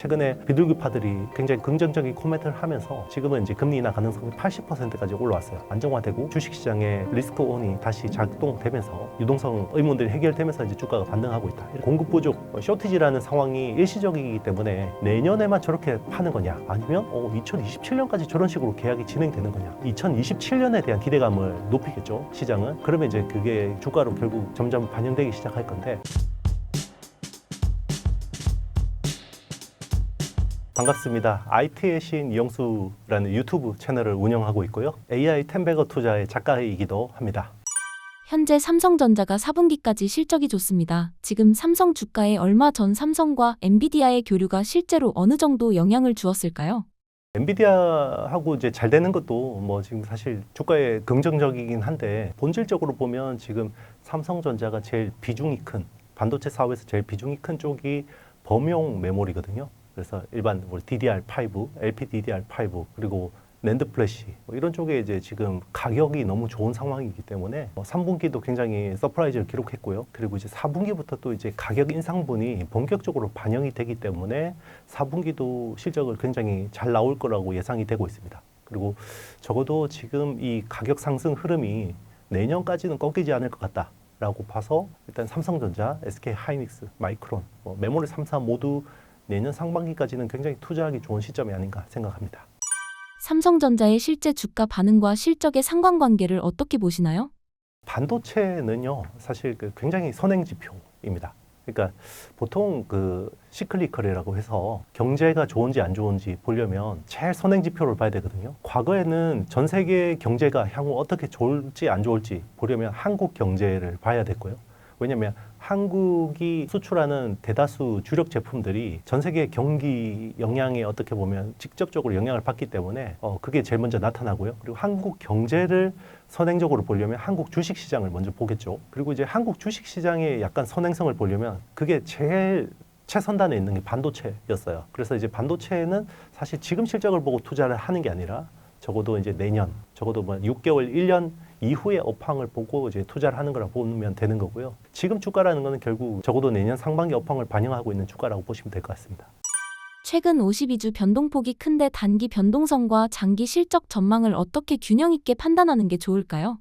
최근에 비둘기파들이 굉장히 긍정적인 코멘트를 하면서 지금은 이제 금리 인하 가능성이 80%까지 올라왔어요. 안정화되고 주식시장의 리스크 온이 다시 작동되면서 유동성 의문들이 해결되면서 이제 주가가 반등하고 있다. 공급 부족, 쇼티지라는 상황이 일시적이기 때문에 내년에만 저렇게 파는 거냐? 아니면 2027년까지 저런 식으로 계약이 진행되는 거냐? 2027년에 대한 기대감을 높이겠죠, 시장은. 그러면 이제 그게 주가로 결국 점점 반영되기 시작할 건데. 반갑습니다. IT의 신 이영수라는 유튜브 채널을 운영하고 있고요. AI 텐베거 투자의 작가이기도 합니다. 현재 삼성전자가 4분기까지 실적이 좋습니다. 지금 삼성 주가에 얼마 전 삼성과 엔비디아의 교류가 실제로 어느 정도 영향을 주었을까요? 엔비디아하고 이제 잘 되는 것도 지금 사실 주가에 긍정적이긴 한데, 본질적으로 보면 지금 삼성전자가 제일 비중이 큰, 반도체 사업에서 제일 비중이 큰 쪽이 범용 메모리거든요. 그래서 일반 DDR5, LPDDR5, 그리고 낸드 플래시 이런 쪽에 이제 지금 가격이 너무 좋은 상황이기 때문에 3분기도 굉장히 서프라이즈를 기록했고요. 그리고 이제 4분기부터 또 이제 가격 인상분이 본격적으로 반영이 되기 때문에 4분기도 실적을 굉장히 잘 나올 거라고 예상이 되고 있습니다. 그리고 적어도 지금 이 가격 상승 흐름이 내년까지는 꺾이지 않을 것 같다 라고 봐서, 일단 삼성전자, SK하이닉스, 마이크론, 메모리 3사 모두 내년 상반기까지는 굉장히 투자하기 좋은 시점이 아닌가 생각합니다. 삼성전자의 실제 주가 반응과 실적의 상관관계를 어떻게 보시나요? 반도체는요, 사실 굉장히 선행지표입니다. 그러니까 보통 시클리컬이라고 해서 경제가 좋은지 안 좋은지 보려면 제일 선행지표를 봐야 되거든요. 과거에는 전 세계 경제가 향후 어떻게 좋을지 안 좋을지 보려면 한국 경제를 봐야 됐고요. 왜냐하면 한국이 수출하는 대다수 주력 제품들이 전 세계 경기 영향에 어떻게 보면 직접적으로 영향을 받기 때문에 그게 제일 먼저 나타나고요. 그리고 한국 경제를 선행적으로 보려면 한국 주식시장을 먼저 보겠죠. 그리고 이제 한국 주식시장의 약간 선행성을 보려면 그게 제일 최선단에 있는 게 반도체였어요. 그래서 이제 반도체는 사실 지금 실적을 보고 투자를 하는 게 아니라 적어도 이제 내년, 적어도 6개월, 1년 이후의 업황을 보고 이제 투자를 하는 거라고 보면 되는 거고요. 지금 주가라는 거는 결국 적어도 내년 상반기 업황을 반영하고 있는 주가라고 보시면 될 것 같습니다. 최근 52주 변동폭이 큰데 단기 변동성과 장기 실적 전망을 어떻게 균형 있게 판단하는 게 좋을까요?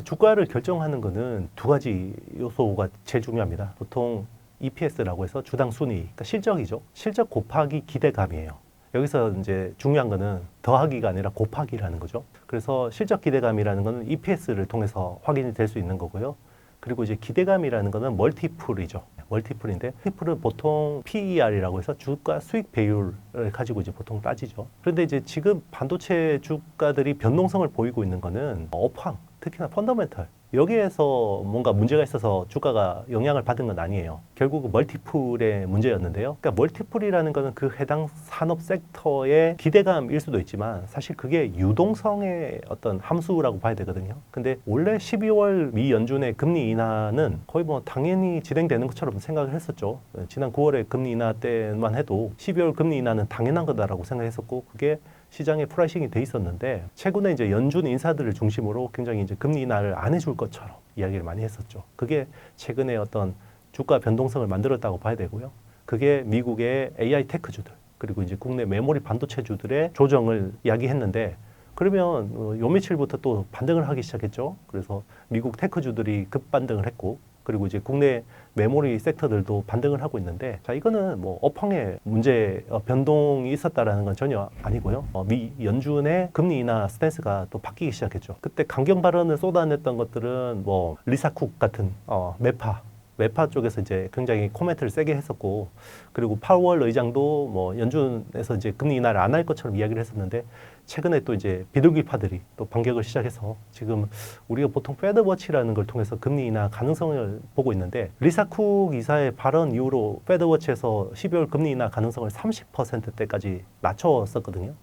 주가를 결정하는 거는 두 가지 요소가 제일 중요합니다. 보통 EPS라고 해서 주당 순이익, 그러니까 실적이죠. 실적 곱하기 기대감이에요. 여기서 이제 중요한 거는 더하기가 아니라 곱하기라는 거죠. 그래서 실적 기대감이라는 거는 EPS를 통해서 확인이 될 수 있는 거고요. 그리고 이제 기대감이라는 거는 멀티플이죠. 멀티플인데, 멀티플은 보통 PER이라고 해서 주가 수익 배율을 가지고 이제 보통 따지죠. 그런데 이제 지금 반도체 주가들이 변동성을 보이고 있는 거는 업황, 특히나 펀더멘털, 여기에서 뭔가 문제가 있어서 주가가 영향을 받은 건 아니에요. 결국 멀티플의 문제였는데요. 그러니까 멀티플이라는 거는 그 해당 산업 섹터의 기대감일 수도 있지만 사실 그게 유동성의 어떤 함수라고 봐야 되거든요. 근데 원래 12월 미 연준의 금리 인하는 거의 당연히 진행되는 것처럼 생각을 했었죠. 지난 9월에 금리 인하 때만 해도 12월 금리 인하는 당연한 거다라고 생각했었고, 그게 시장에 프라이싱이 돼 있었는데, 최근에 이제 연준 인사들을 중심으로 굉장히 이제 금리 인하를 안 해줄 것처럼 이야기를 많이 했었죠. 그게 최근에 어떤 주가 변동성을 만들었다고 봐야 되고요. 그게 미국의 AI 테크주들, 그리고 이제 국내 메모리 반도체주들의 조정을 이야기했는데, 그러면 요 며칠부터 또 반등을 하기 시작했죠. 그래서 미국 테크주들이 급반등을 했고, 그리고 이제 국내 메모리 섹터들도 반등을 하고 있는데, 자, 이거는 업황에 문제, 변동이 있었다라는 건 전혀 아니고요. 미 연준의 금리 인하 스탠스가 또 바뀌기 시작했죠. 그때 강경 발언을 쏟아냈던 것들은 리사 쿡 같은 메파 쪽에서 이제 굉장히 코멘트를 세게 했었고, 그리고 파월 의장도 연준에서 이제 금리 인하를 안 할 것처럼 이야기를 했었는데, 최근에 또 이제 비둘기파들이 또 반격을 시작해서 지금 우리가 보통 패드워치라는 걸 통해서 금리 인하 가능성을 보고 있는데, 리사 쿡 이사의 발언 이후로 패드워치에서 12월 금리 인하 가능성을 30%대까지 낮췄었거든요.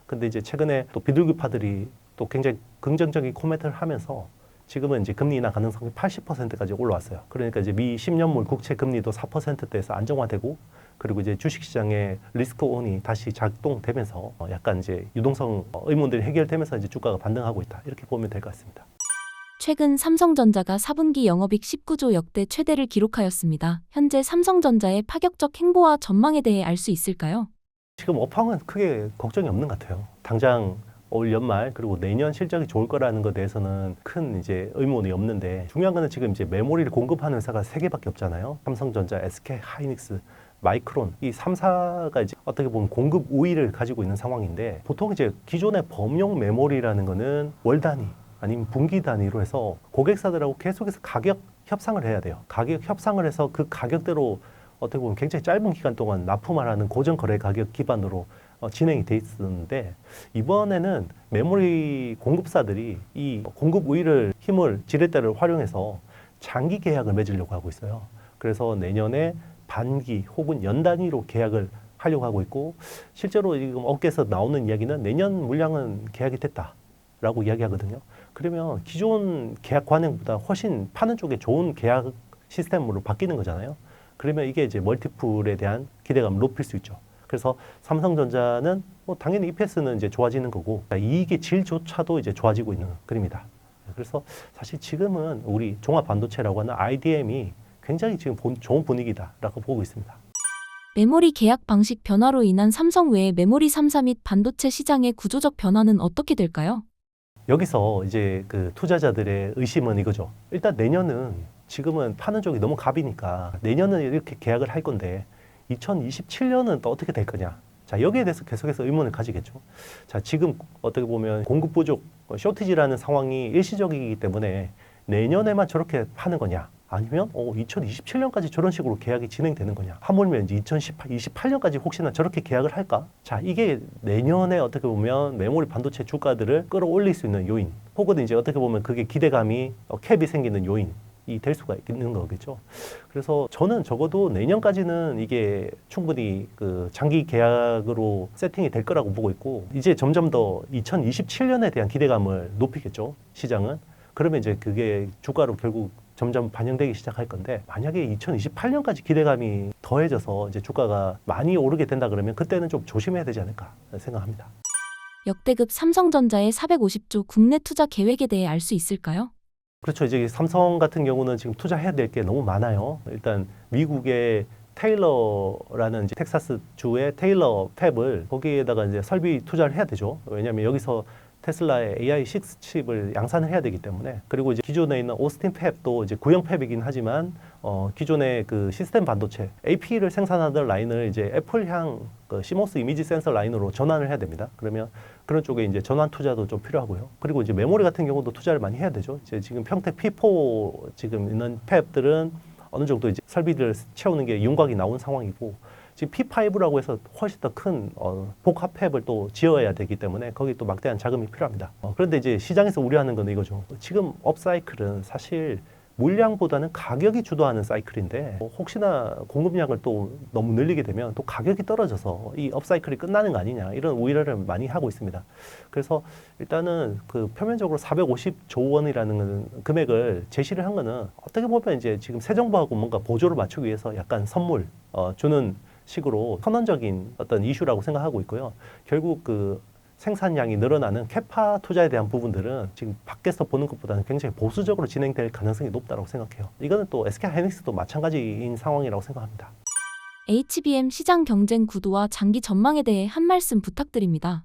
근데 이제 최근에 또 비둘기파들이 또 굉장히 긍정적인 코멘트를 하면서 지금은 이제 금리 인하 가능성이 80%까지 올라왔어요. 그러니까 이제 미 10년물 국채 금리도 4%대에서 안정화되고, 그리고 이제 주식시장의 리스크 온이 다시 작동되면서 약간 이제 유동성 의문들이 해결되면서 이제 주가가 반등하고 있다, 이렇게 보면 될 것 같습니다. 최근 삼성전자가 4분기 영업이익 19조 역대 최대를 기록하였습니다. 현재 삼성전자의 파격적 행보와 전망에 대해 알 수 있을까요? 지금 업황은 크게 걱정이 없는 것 같아요. 당장 올 연말 그리고 내년 실적이 좋을 거라는 것에 대해서는 큰 이제 의문이 없는데, 중요한 거는 지금 이제 메모리를 공급하는 회사가 세 개밖에 없잖아요. 삼성전자, SK 하이닉스, 마이크론, 이 3사가 이제 어떻게 보면 공급 우위를 가지고 있는 상황인데, 보통 이제 기존의 범용 메모리라는 거는 월 단위 아니면 분기 단위로 해서 고객사들하고 계속해서 가격 협상을 해야 돼요. 가격 협상을 해서 그 가격대로 어떻게 보면 굉장히 짧은 기간 동안 납품하라는 고정 거래 가격 기반으로 진행이 돼 있었는데, 이번에는 메모리 공급사들이 이 공급 우위를 힘을 지렛대를 활용해서 장기 계약을 맺으려고 하고 있어요. 그래서 내년에 반기 혹은 연 단위로 계약을 하려고 하고 있고, 실제로 지금 업계에서 나오는 이야기는 내년 물량은 계약이 됐다라고 이야기하거든요. 그러면 기존 계약 관행보다 훨씬 파는 쪽에 좋은 계약 시스템으로 바뀌는 거잖아요. 그러면 이게 이제 멀티플에 대한 기대감을 높일 수 있죠. 그래서 삼성전자는 뭐 당연히 EPS는 이제 좋아지는 거고, 이익의 질조차도 이제 좋아지고 있는 그림이다. 그래서 사실 지금은 우리 종합 반도체라고 하는 IDM이 굉장히 지금 좋은 분위기다라고 보고 있습니다. 메모리 계약 방식 변화로 인한 삼성 외의 메모리 3사 및 반도체 시장의 구조적 변화는 어떻게 될까요? 여기서 이제 그 투자자들의 의심은 이거죠. 일단 내년은 지금은 파는 쪽이 너무 갑이니까 내년은 이렇게 계약을 할 건데 2027년은 또 어떻게 될 거냐. 자, 여기에 대해서 계속해서 의문을 가지겠죠. 자, 지금 어떻게 보면 공급 부족, 쇼티지라는 상황이 일시적이기 때문에 내년에만 저렇게 파는 거냐. 아니면 2027년까지 저런 식으로 계약이 진행되는 거냐. 하물며 이제 2028년까지 혹시나 저렇게 계약을 할까? 자, 이게 내년에 어떻게 보면 메모리 반도체 주가들을 끌어올릴 수 있는 요인, 혹은 이제 어떻게 보면 그게 기대감이 캡이 생기는 요인이 될 수가 있는 거겠죠. 그래서 저는 적어도 내년까지는 이게 충분히 그 장기 계약으로 세팅이 될 거라고 보고 있고, 이제 점점 더 2027년에 대한 기대감을 높이겠죠, 시장은. 그러면 이제 그게 주가로 결국 점점 반영되기 시작할 건데, 만약에 2028년까지 기대감이 더해져서 이제 주가가 많이 오르게 된다 그러면 그때는 좀 조심해야 되지 않을까 생각합니다. 역대급 삼성전자의 450조 국내 투자 계획에 대해 알 수 있을까요? 그렇죠. 이제 삼성 같은 경우는 지금 투자해야 될 게 너무 많아요. 일단 미국의 테일러라는 이제 텍사스 주의 테일러 팹을 거기에다가 이제 설비 투자를 해야 되죠. 왜냐하면 여기서 테슬라의 AI6 칩을 양산을 해야 되기 때문에. 그리고 이제 기존에 있는 오스틴 팹도 이제 구형 팹이긴 하지만 기존의 그 시스템 반도체 AP를 생산하던 라인을 이제 애플향 그 CMOS 이미지 센서 라인으로 전환을 해야 됩니다. 그러면 그런 쪽에 이제 전환 투자도 좀 필요하고요. 그리고 이제 메모리 같은 경우도 투자를 많이 해야 되죠. 이제 지금 평택 P4 지금 있는 팹들은 어느 정도 이제 설비를 채우는 게 윤곽이 나온 상황이고, 지금 P5라고 해서 훨씬 더 큰 복합 팹을 또 지어야 되기 때문에 거기 또 막대한 자금이 필요합니다. 그런데 이제 시장에서 우려하는 건 이거죠. 지금 업사이클은 사실 물량보다는 가격이 주도하는 사이클인데, 혹시나 공급량을 또 너무 늘리게 되면 또 가격이 떨어져서 이 업사이클이 끝나는 거 아니냐, 이런 우려를 많이 하고 있습니다. 그래서 일단은 그 표면적으로 450조 원이라는 금액을 제시를 한 거는 어떻게 보면 이제 지금 새 정부하고 뭔가 보조를 맞추기 위해서 약간 선물 주는 식으로 선언적인 어떤 이슈라고 생각하고 있고요. 결국 그 생산량이 늘어나는 캐파 투자에 대한 부분들은 지금 밖에서 보는 것보다는 굉장히 보수적으로 진행될 가능성이 높다고 생각해요. 이거는 또 SK 하이닉스도 마찬가지인 상황이라고 생각합니다. HBM 시장 경쟁 구도와 장기 전망에 대해 한 말씀 부탁드립니다.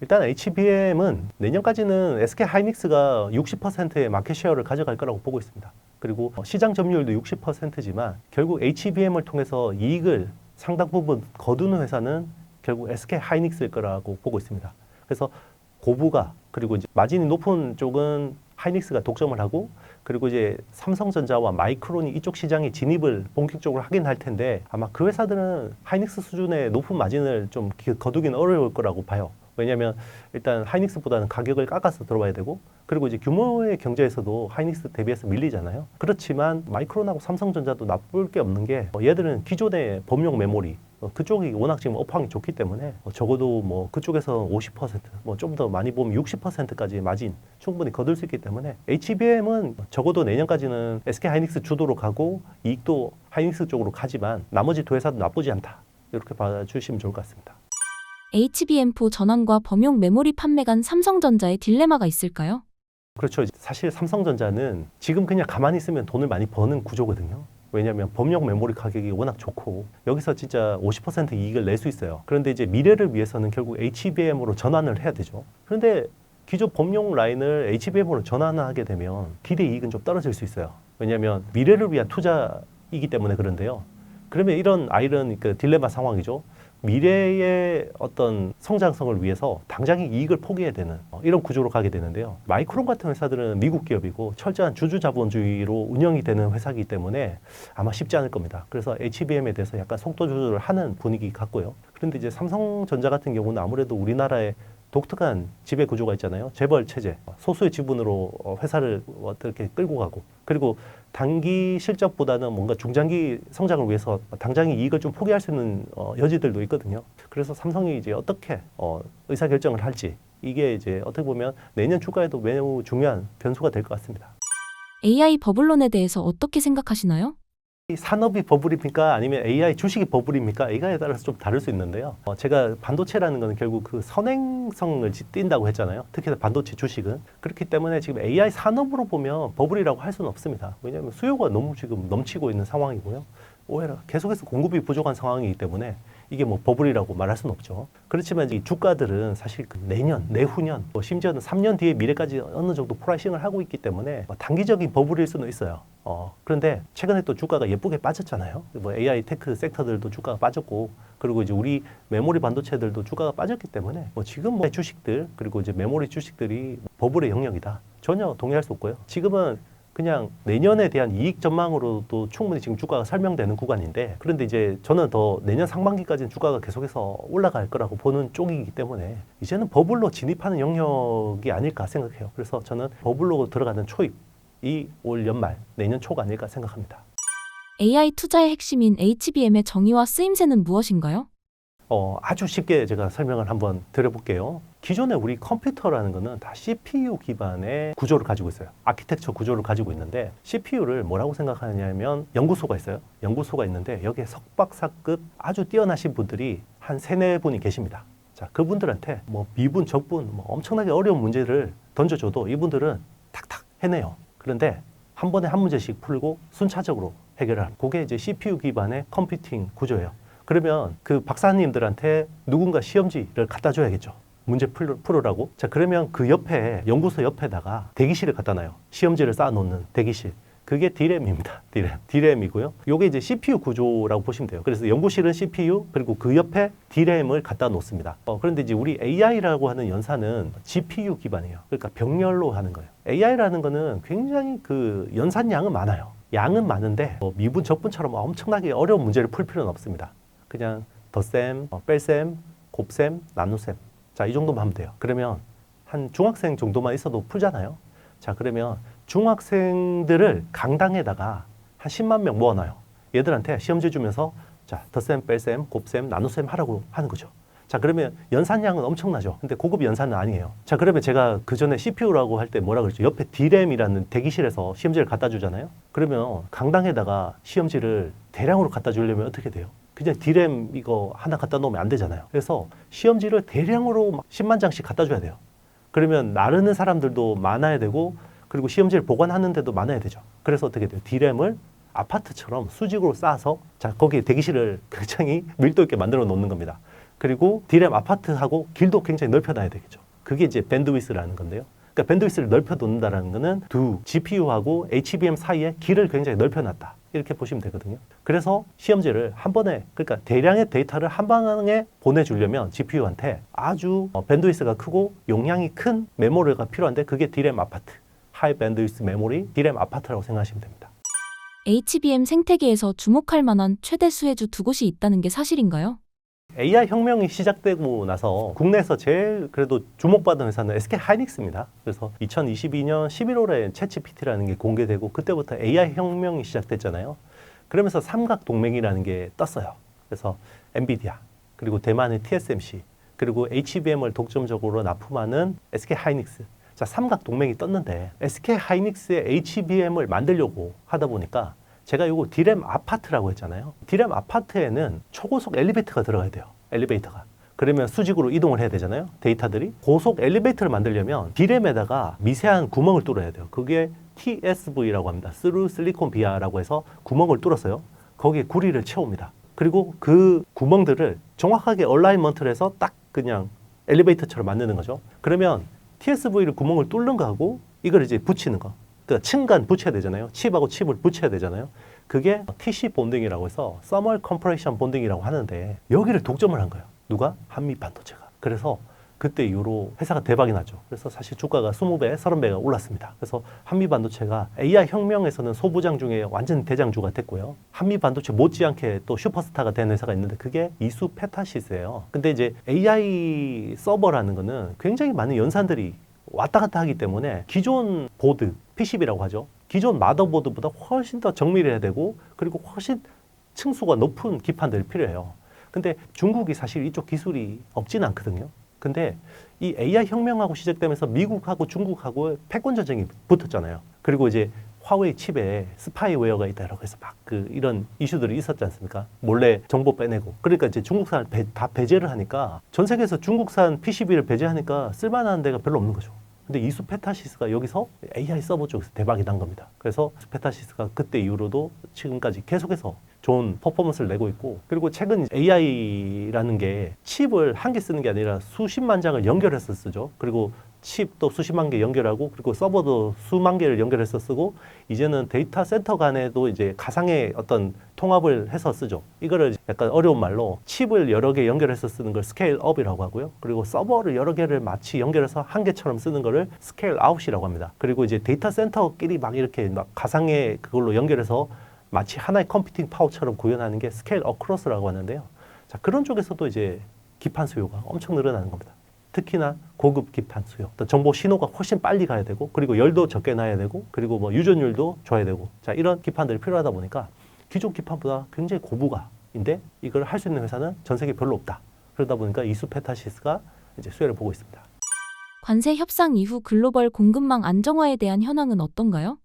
일단 HBM은 내년까지는 SK 하이닉스가 60%의 마켓 쉐어를 가져갈 거라고 보고 있습니다. 그리고 시장 점유율도 60%지만 결국 HBM을 통해서 이익을 상당 부분 거두는 회사는 결국 SK 하이닉스일 거라고 보고 있습니다. 그래서 고부가, 그리고 이제 마진이 높은 쪽은 하이닉스가 독점을 하고, 그리고 이제 삼성전자와 마이크론이 이쪽 시장에 진입을 본격적으로 하긴 할 텐데, 아마 그 회사들은 하이닉스 수준의 높은 마진을 좀 거두기는 어려울 거라고 봐요. 왜냐하면 일단 하이닉스보다는 가격을 깎아서 들어와야 되고, 그리고 이제 규모의 경제에서도 하이닉스 대비해서 밀리잖아요. 그렇지만 마이크론하고 삼성전자도 나쁠 게 없는 게, 얘들은 기존의 범용 메모리 그쪽이 워낙 지금 업황이 좋기 때문에 적어도 뭐 그쪽에서 50%, 뭐 좀 더 많이 보면 60%까지 마진 충분히 거둘 수 있기 때문에 HBM은 적어도 내년까지는 SK 하이닉스 주도로 가고 이익도 하이닉스 쪽으로 가지만 나머지 두 회사도 나쁘지 않다, 이렇게 봐주시면 좋을 것 같습니다. HBM4 전환과 범용 메모리 판매 간 삼성전자의 딜레마가 있을까요? 그렇죠. 사실 삼성전자는 지금 그냥 가만히 있으면 돈을 많이 버는 구조거든요. 왜냐하면 범용 메모리 가격이 워낙 좋고 여기서 진짜 50% 이익을 낼 수 있어요. 그런데 이제 미래를 위해서는 결국 HBM으로 전환을 해야 되죠. 그런데 기존 범용 라인을 HBM으로 전환하게 되면 기대 이익은 좀 떨어질 수 있어요. 왜냐하면 미래를 위한 투자이기 때문에 그런데요. 그러면 이런 아이런 그 딜레마 상황이죠. 미래의 어떤 성장성을 위해서 당장의 이익을 포기해야 되는 이런 구조로 가게 되는데요. 마이크론 같은 회사들은 미국 기업이고 철저한 주주자본주의로 운영이 되는 회사이기 때문에 아마 쉽지 않을 겁니다. 그래서 HBM에 대해서 약간 속도 조절을 하는 분위기 같고요. 그런데 이제 삼성전자 같은 경우는 아무래도 우리나라의 독특한 지배 구조가 있잖아요. 재벌 체제, 소수의 지분으로 회사를 어떻게 끌고 가고, 그리고 단기 실적보다는 뭔가 중장기 성장을 위해서 당장의 이익을 좀 포기할 수 있는 여지들도 있거든요. 그래서 삼성이 이제 어떻게 의사 결정을 할지, 이게 이제 어떻게 보면 내년 주가에도 매우 중요한 변수가 될 것 같습니다. AI 버블론에 대해서 어떻게 생각하시나요? 이 산업이 버블입니까? 아니면 AI 주식이 버블입니까? 이거에 따라서 좀 다를 수 있는데요. 제가 반도체라는 거는 결국 그 선행성을 띈다고 했잖아요. 특히 반도체 주식은. 그렇기 때문에 지금 AI 산업으로 보면 버블이라고 할 수는 없습니다. 왜냐하면 수요가 너무 지금 넘치고 있는 상황이고요. 오히려 계속해서 공급이 부족한 상황이기 때문에 이게 뭐 버블이라고 말할 수는 없죠. 그렇지만 이 주가들은 사실 그 내년, 내후년, 심지어는 3년 뒤의 미래까지 어느 정도 프라이싱을 하고 있기 때문에 단기적인 버블일 수는 있어요. 그런데 최근에 또 주가가 예쁘게 빠졌잖아요. 뭐 AI 테크 섹터들도 주가가 빠졌고, 그리고 이제 우리 메모리 반도체들도 주가가 빠졌기 때문에 뭐 지금 뭐 주식들, 그리고 이제 메모리 주식들이 버블의 영역이다. 전혀 동의할 수 없고요. 지금은 그냥 내년에 대한 이익 전망으로도 충분히 지금 주가가 설명되는 구간인데, 그런데 이제 저는 더 내년 상반기까지는 주가가 계속해서 올라갈 거라고 보는 쪽이기 때문에 이제는 버블로 진입하는 영역이 아닐까 생각해요. 그래서 저는 버블로 들어가는 초입이 올 연말, 내년 초가 아닐까 생각합니다. AI 투자의 핵심인 HBM의 정의와 쓰임새는 무엇인가요? 아주 쉽게 제가 설명을 한번 드려볼게요. 기존에 우리 컴퓨터라는 거는 다 CPU 기반의 구조를 가지고 있어요. 아키텍처 구조를 가지고 있는데, CPU를 뭐라고 생각하냐면 연구소가 있어요. 연구소가 있는데 여기에 석박사급 아주 뛰어나신 분들이 한 3-4분이 계십니다. 자, 그분들한테 뭐 미분, 적분, 뭐 엄청나게 어려운 문제를 던져줘도 이분들은 탁탁 해내요. 그런데 한 번에 한 문제씩 풀고 순차적으로 해결을 합니다. 그게 이제 CPU 기반의 컴퓨팅 구조예요. 그러면 그 박사님들한테 누군가 시험지를 갖다 줘야겠죠. 문제 풀으라고. 자, 그러면 그 옆에, 연구소 옆에다가 대기실을 갖다 놔요. 시험지를 쌓아놓는 대기실. 그게 D램입니다. D램이고요. 요게 이제 CPU 구조라고 보시면 돼요. 그래서 연구실은 CPU, 그리고 그 옆에 D램을 갖다 놓습니다. 그런데 이제 우리 AI라고 하는 연산은 GPU 기반이에요. 그러니까 병렬로 하는 거예요. AI라는 거는 굉장히 그 연산량은 많아요. 양은 많은데 미분, 적분처럼 엄청나게 어려운 문제를 풀 필요는 없습니다. 그냥 덧셈, 뺄셈, 곱셈, 나눗셈. 자, 이 정도만 하면 돼요. 그러면 한 중학생 정도만 있어도 풀잖아요. 자, 그러면 중학생들을 강당에다가 한 10만 명 모아놔요. 얘들한테 시험지 주면서 자, 덧셈, 뺄셈, 곱셈, 나눗셈 하라고 하는 거죠. 자, 그러면 연산량은 엄청나죠. 근데 고급 연산은 아니에요. 자, 그러면 제가 그 전에 CPU라고 할 때 뭐라 그랬죠? 옆에 D램이라는 대기실에서 시험지를 갖다 주잖아요. 그러면 강당에다가 시험지를 대량으로 갖다 주려면 어떻게 돼요? 그냥 D램 이거 하나 갖다 놓으면 안 되잖아요. 그래서 시험지를 대량으로 막 10만 장씩 갖다 줘야 돼요. 그러면 나르는 사람들도 많아야 되고, 그리고 시험지를 보관하는 데도 많아야 되죠. 그래서 어떻게 돼요? D램을 아파트처럼 수직으로 쌓아서, 자, 거기에 대기실을 굉장히 밀도 있게 만들어 놓는 겁니다. 그리고 D램 아파트하고 길도 굉장히 넓혀놔야 되겠죠. 그게 이제 밴드위스라는 건데요. 그러니까 밴드위스를 넓혀 놓는다는 거는 두 GPU하고 HBM 사이에 길을 굉장히 넓혀놨다. 이렇게 보시면 되거든요. 그래서 시험지를 한 번에, 그러니까 대량의 데이터를 한 방에 보내주려면 GPU한테 아주 밴드위스가 크고 용량이 큰 메모리가 필요한데, 그게 D램 아파트, 하이 밴드위스 메모리 D램 아파트라고 생각하시면 됩니다. HBM 생태계에서 주목할 만한 최대 수혜주 2곳이 있다는 게 사실인가요? AI 혁명이 시작되고 나서 국내에서 제일 그래도 주목받은 회사는 SK 하이닉스입니다. 그래서 2022년 11월에 챗GPT라는 게 공개되고 그때부터 AI 혁명이 시작됐잖아요. 그러면서 삼각동맹이라는 게 떴어요. 그래서 엔비디아, 그리고 대만의 TSMC, 그리고 HBM을 독점적으로 납품하는 SK 하이닉스. 자, 삼각동맹이 떴는데 SK 하이닉스의 HBM을 만들려고 하다 보니까 제가 이거 D램 아파트라고 했잖아요. D램 아파트에는 초고속 엘리베이터가 들어가야 돼요. 엘리베이터가. 그러면 수직으로 이동을 해야 되잖아요. 데이터들이. 고속 엘리베이터를 만들려면 D램에다가 미세한 구멍을 뚫어야 돼요. 그게 TSV라고 합니다. 스루 실리콘 비아라고 해서 구멍을 뚫었어요. 거기에 구리를 채웁니다. 그리고 그 구멍들을 정확하게 얼라인먼트를 해서 딱 그냥 엘리베이터처럼 만드는 거죠. 그러면 TSV를 구멍을 뚫는 거하고 이걸 이제 붙이는 거. 그러니까 층간 붙여야 되잖아요. 칩하고 칩을 붙여야 되잖아요. 그게 TC 본딩이라고 해서 Thermal Compression 본딩이라고 하는데 여기를 독점을 한 거예요. 누가? 한미 반도체가. 그래서 그때 이후로 회사가 대박이 났죠. 그래서 사실 주가가 20배, 30배가 올랐습니다. 그래서 한미 반도체가 AI 혁명에서는 소부장 중에 완전 대장주가 됐고요. 한미 반도체 못지않게 또 슈퍼스타가 된 회사가 있는데 그게 이수 페타시스예요. 근데 이제 AI 서버라는 거는 굉장히 많은 연산들이 왔다 갔다 하기 때문에 기존 보드, PCB라고 하죠. 기존 마더보드보다 훨씬 더 정밀해야 되고 그리고 훨씬 층수가 높은 기판들이 필요해요. 근데 중국이 사실 이쪽 기술이 없진 않거든요. 근데 이 AI 혁명하고 시작되면서 미국하고 중국하고 패권 전쟁이 붙었잖아요. 그리고 이제 화웨이 칩에 스파이웨어가 있다라고 해서 막 이런 이슈들이 있었지 않습니까? 몰래 정보 빼내고. 그러니까 이제 중국산을 다 배제를 하니까 전 세계에서 중국산 PCB를 배제하니까 쓸만한 데가 별로 없는 거죠. 근데 이수 페타시스가 여기서 AI 서버 쪽에서 대박이 난 겁니다. 그래서 페타시스가 그때 이후로도 지금까지 계속해서 좋은 퍼포먼스를 내고 있고 그리고 최근 AI라는 게 칩을 한 개 쓰는 게 아니라 수십만 장을 연결해서 쓰죠. 그리고 칩도 수십만 개 연결하고 그리고 서버도 수만 개를 연결해서 쓰고 이제는 데이터 센터 간에도 이제 가상의 어떤 통합을 해서 쓰죠. 이거를 약간 어려운 말로 칩을 여러 개 연결해서 쓰는 걸 스케일 업이라고 하고요. 그리고 서버를 여러 개를 마치 연결해서 한 개처럼 쓰는 거를 스케일 아웃이라고 합니다. 그리고 이제 데이터 센터끼리 막 이렇게 막 가상의 그걸로 연결해서 마치 하나의 컴퓨팅 파워처럼 구현하는 게 스케일 어크로스라고 하는데요. 자, 그런 쪽에서도 이제 기판 수요가 엄청 늘어나는 겁니다. 특히나 고급 기판 수요. 또 정보 신호가 훨씬 빨리 가야 되고 그리고 열도 적게 나야 되고 그리고 뭐 유전율도 줘야 되고 자, 이런 기판들이 필요하다 보니까 기존 기판보다 굉장히 고부가인데 이걸 할 수 있는 회사는 전 세계 별로 없다. 그러다 보니까 이수 페타시스가 이제 수혜를 보고 있습니다. 관세 협상 이후 글로벌 공급망 안정화에 대한 현황은 어떤가요?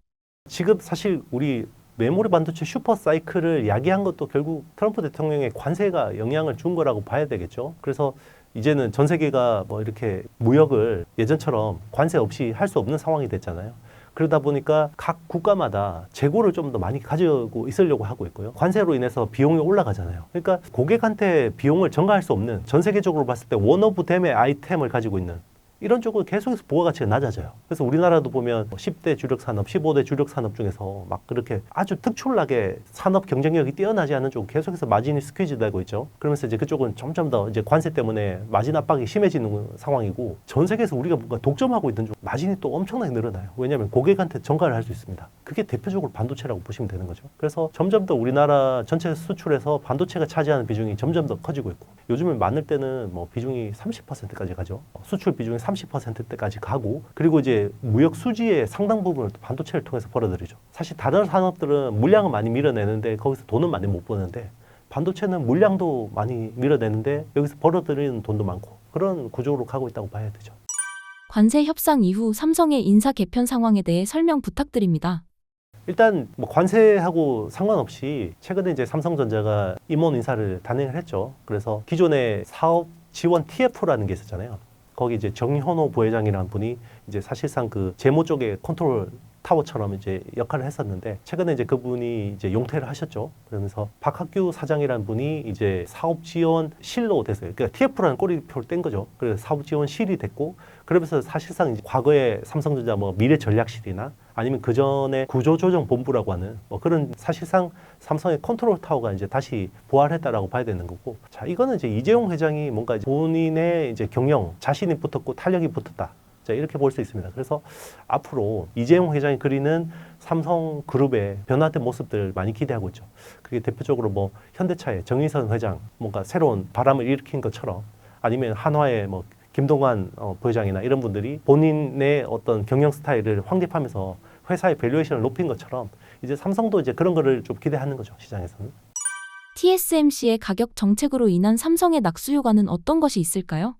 지금 사실 우리 메모리 반도체 슈퍼 사이클을 야기한 것도 결국 트럼프 대통령의 관세가 영향을 준 거라고 봐야 되겠죠. 그래서 이제는 전 세계가 뭐 이렇게 무역을 예전처럼 관세 없이 할 수 없는 상황이 됐잖아요. 그러다 보니까 각 국가마다 재고를 좀 더 많이 가지고 있으려고 하고 있고요. 관세로 인해서 비용이 올라가잖아요. 그러니까 고객한테 비용을 전가할 수 없는 전 세계적으로 봤을 때 원 오브 댐의 아이템을 가지고 있는 이런 쪽은 계속해서 부가가치가 낮아져요. 그래서 우리나라도 보면 10대 주력 산업, 15대 주력 산업 중에서 막 그렇게 아주 특출나게 산업 경쟁력이 뛰어나지 않은 쪽은 계속해서 마진이 스퀴즈 되고 있죠. 그러면서 이제 그쪽은 점점 더 이제 관세 때문에 마진 압박이 심해지는 상황이고 전 세계에서 우리가 뭔가 독점하고 있는 쪽 마진이 또 엄청나게 늘어나요. 왜냐하면 고객한테 전가를 할 수 있습니다. 그게 대표적으로 반도체라고 보시면 되는 거죠. 그래서 점점 더 우리나라 전체 수출에서 반도체가 차지하는 비중이 점점 더 커지고 있고 요즘은 많을 때는 뭐 비중이 30%까지 가죠. 수출 비중이 30%대까지 가고 그리고 이제 무역 수지의 상당 부분을 반도체를 통해서 벌어들이죠. 사실 다른 산업들은 물량은 많이 밀어내는데 거기서 돈은 많이 못 버는데 반도체는 물량도 많이 밀어내는데 여기서 벌어들이는 돈도 많고 그런 구조로 가고 있다고 봐야 되죠. 관세 협상 이후 삼성의 인사 개편 상황에 대해 설명 부탁드립니다. 일단 뭐 관세하고 상관없이 최근에 이제 삼성전자가 임원 인사를 단행을 했죠. 그래서 기존의 사업 지원 TF라는 게 있었잖아요. 거기 이제 정현호 부회장이라는 분이 이제 사실상 그 재무 쪽에 컨트롤 타워처럼 이제 역할을 했었는데 최근에 이제 그분이 이제 용퇴를 하셨죠. 그러면서 박학규 사장이라는 분이 이제 사업 지원 실로 됐어요. 그러니까 TF라는 꼬리표를 뗀 거죠. 그래서 사업 지원 실이 됐고 그러면서 사실상 이제 과거에 삼성전자 뭐 미래 전략실이나 아니면 그 전에 구조조정 본부라고 하는 뭐 그런 사실상 삼성의 컨트롤 타워가 이제 다시 부활했다라고 봐야 되는 거고. 자, 이거는 이제 이재용 회장이 뭔가 본인의 이제 경영, 자신이 붙었고 탄력이 붙었다. 자, 이렇게 볼 수 있습니다. 그래서 앞으로 이재용 회장이 그리는 삼성그룹의 변화된 모습들 많이 기대하고 있죠. 그게 대표적으로 뭐 현대차의 정의선 회장 뭔가 새로운 바람을 일으킨 것처럼 아니면 한화의 뭐 김동완 부회장이나 이런 분들이 본인의 어떤 경영 스타일을 확립하면서 회사의 밸류에이션을 높인 것처럼 이제 삼성도 이제 그런 거를 좀 기대하는 거죠, 시장에서는. TSMC의 가격 정책으로 인한 삼성의 낙수 효과는 어떤 것이 있을까요?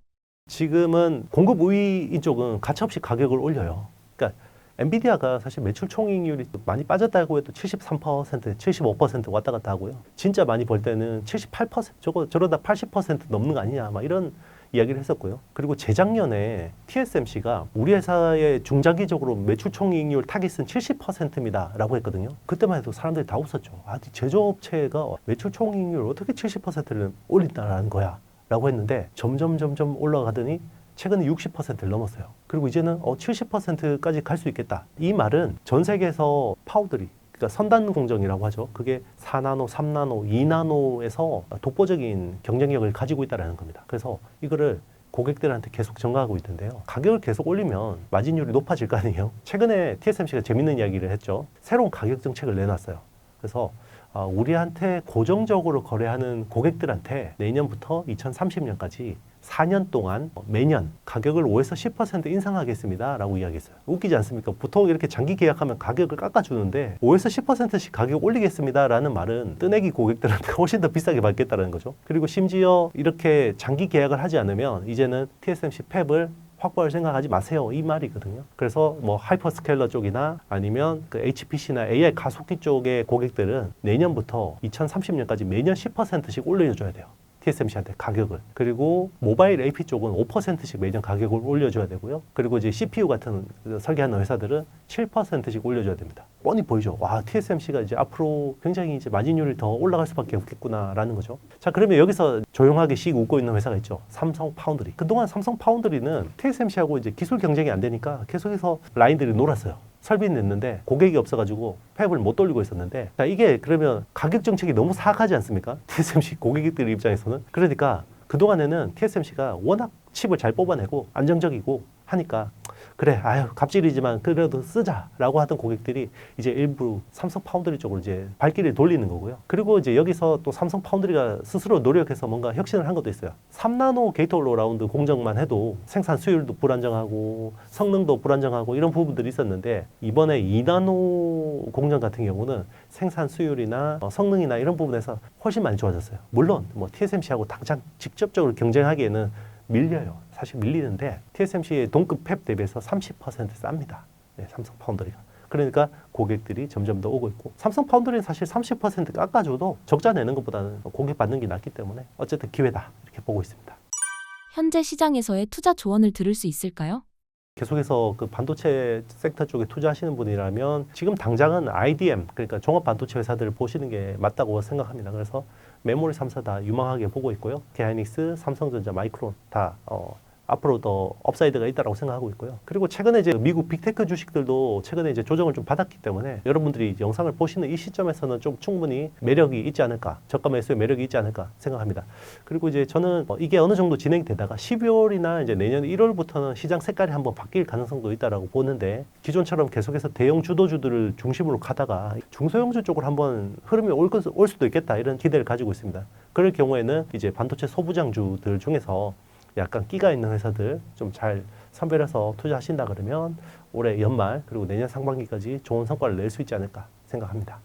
지금은 공급 우위인 쪽은 가차없이 가격을 올려요. 그러니까 엔비디아가 사실 매출 총이익률이 많이 빠졌다고 해도 73%, 75% 왔다 갔다 하고요. 진짜 많이 벌 때는 78%, 저러다 80% 넘는 거 아니냐, 막 이런 이야기를 했었고요. 그리고 재작년에 TSMC가 우리 회사의 중장기적으로 매출 총이익률 타깃은 70%입니다 라고 했거든요. 그때만 해도 사람들이 다 웃었죠. 아니 제조업체가 매출 총이익률 어떻게 70%를 올린다라는 거야 라고 했는데 점점 올라가더니 최근에 60%를 넘었어요. 그리고 이제는 70%까지 갈 수 있겠다. 이 말은 전 세계에서 파우더리, 그러니까 선단 공정이라고 하죠. 그게 4나노, 3나노, 2나노에서 독보적인 경쟁력을 가지고 있다는 겁니다. 그래서 이거를 고객들한테 계속 전가하고 있는데요. 가격을 계속 올리면 마진율이 높아질 거 아니에요. 최근에 TSMC가 재밌는 이야기를 했죠. 새로운 가격 정책을 내놨어요. 그래서 우리한테 고정적으로 거래하는 고객들한테 내년부터 2030년까지 4년 동안 매년 가격을 5에서 10% 인상하겠습니다 라고 이야기했어요. 웃기지 않습니까? 보통 이렇게 장기 계약하면 가격을 깎아주는데 5에서 10%씩 가격 올리겠습니다 라는 말은 뜨내기 고객들한테 훨씬 더 비싸게 받겠다는 거죠. 그리고 심지어 이렇게 장기 계약을 하지 않으면 이제는 TSMC 팹을 확보할 생각하지 마세요 이 말이거든요. 그래서 뭐 하이퍼스케일러 쪽이나 아니면 그 HPC나 AI 가속기 쪽의 고객들은 내년부터 2030년까지 매년 10%씩 올려줘야 돼요. TSMC한테 가격을. 그리고 모바일 AP 쪽은 5%씩 매년 가격을 올려줘야 되고요. 그리고 이제 CPU 같은 설계하는 회사들은 7%씩 올려줘야 됩니다. 뻔히 보이죠. 와, TSMC가 이제 앞으로 굉장히 이제 마진율이 더 올라갈 수밖에 없겠구나라는 거죠. 자, 그러면 여기서 조용하게 씩 웃고 있는 회사가 있죠. 삼성 파운드리. 그동안 삼성 파운드리는 TSMC하고 이제 기술 경쟁이 안 되니까 계속해서 라인들이 놀았어요. 설비는 냈는데 고객이 없어가지고 팹을 못 돌리고 있었는데, 자, 이게 그러면 가격 정책이 너무 사악하지 않습니까? TSMC 고객들 입장에서는. 그러니까 그동안에는 TSMC가 워낙 칩을 잘 뽑아내고 안정적이고 하니까 그래, 아유 갑질이지만 그래도 쓰자라고 하던 고객들이 이제 일부 삼성 파운드리 쪽으로 이제 발길을 돌리는 거고요. 그리고 이제 여기서 또 삼성 파운드리가 스스로 노력해서 뭔가 혁신을 한 것도 있어요. 3나노 게이트 올라라운드 공정만 해도 생산 수율도 불안정하고 성능도 불안정하고 이런 부분들이 있었는데, 이번에 2나노 공정 같은 경우는 생산 수율이나 성능이나 이런 부분에서 훨씬 많이 좋아졌어요. 물론 뭐 TSMC하고 당장 직접적으로 경쟁하기에는 밀려요. 사실 밀리는데 TSMC의 동급 팹 대비해서 30% 쌉니다. 네, 삼성 파운드리가. 그러니까 고객들이 점점 더 오고 있고, 삼성 파운드리는 사실 30% 깎아줘도 적자 내는 것보다는 고객 받는 게 낫기 때문에 어쨌든 기회다 이렇게 보고 있습니다. 현재 시장에서의 투자 조언을 들을 수 있을까요? 계속해서 그 반도체 섹터 쪽에 투자하시는 분이라면 지금 당장은 IDM, 그러니까 종합 반도체 회사들을 보시는 게 맞다고 생각합니다. 그래서 메모리 3사 다 유망하게 보고 있고요. KINX, 삼성전자, 마이크론 다 앞으로 더 업사이드가 있다고 생각하고 있고요. 그리고 최근에 이제 미국 빅테크 주식들도 최근에 이제 조정을 좀 받았기 때문에 여러분들이 영상을 보시는 이 시점에서는 좀 충분히 매력이 있지 않을까, 저가 매수의 매력이 있지 않을까 생각합니다. 그리고 이제 저는 이게 어느 정도 진행이 되다가 12월이나 이제 내년 1월부터는 시장 색깔이 한번 바뀔 가능성도 있다라고 보는데, 기존처럼 계속해서 대형 주도주들을 중심으로 가다가 중소형주 쪽으로 한번 흐름이 올 수도 있겠다 이런 기대를 가지고 있습니다. 그럴 경우에는 이제 반도체 소부장주들 중에서 약간 끼가 있는 회사들 좀 잘 선별해서 투자하신다 그러면 올해 연말 그리고 내년 상반기까지 좋은 성과를 낼 수 있지 않을까 생각합니다.